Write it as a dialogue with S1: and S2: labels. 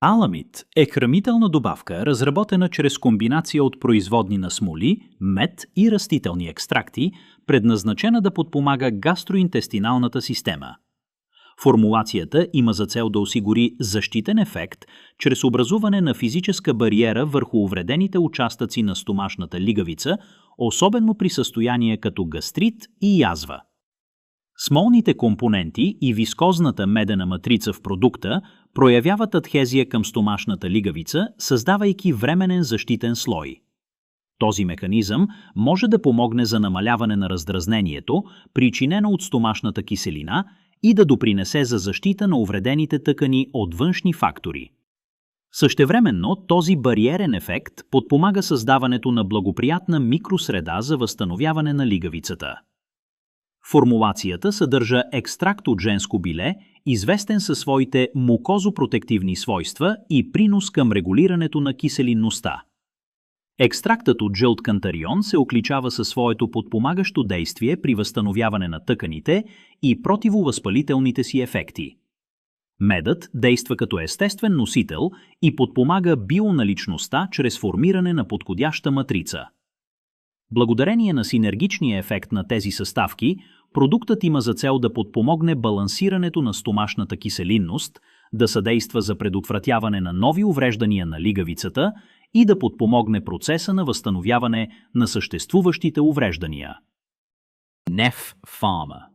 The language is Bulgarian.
S1: Аламид е хранителна добавка, разработена чрез комбинация от производни на смоли, мед и растителни екстракти, предназначена да подпомага гастроинтестиналната система. Формулацията има за цел да осигури защитен ефект чрез образуване на физическа бариера върху увредените участъци на стомашната лигавица, особено при състояние като гастрит и язва. Смолните компоненти и вискозната медена матрица в продукта проявяват адхезия към стомашната лигавица, създавайки временен защитен слой. Този механизъм може да помогне за намаляване на раздразнението, причинено от стомашната киселина, и да допринесе за защита на увредените тъкани от външни фактори. Същевременно този бариерен ефект подпомага създаването на благоприятна микросреда за възстановяване на лигавицата. Формулацията съдържа екстракт от женско биле, известен със своите мукозопротективни свойства и принос към регулирането на киселинността. Екстрактът от жълт кантарион се отличава със своето подпомагащо действие при възстановяване на тъканите и противовъзпалителните си ефекти. Медът действа като естествен носител и подпомага бионаличността чрез формиране на подходяща матрица. Благодарение на синергичния ефект на тези съставки, продуктът има за цел да подпомогне балансирането на стомашната киселинност, да съдейства за предотвратяване на нови увреждания на лигавицата и да подпомогне процеса на възстановяване на съществуващите увреждания. Nef Pharma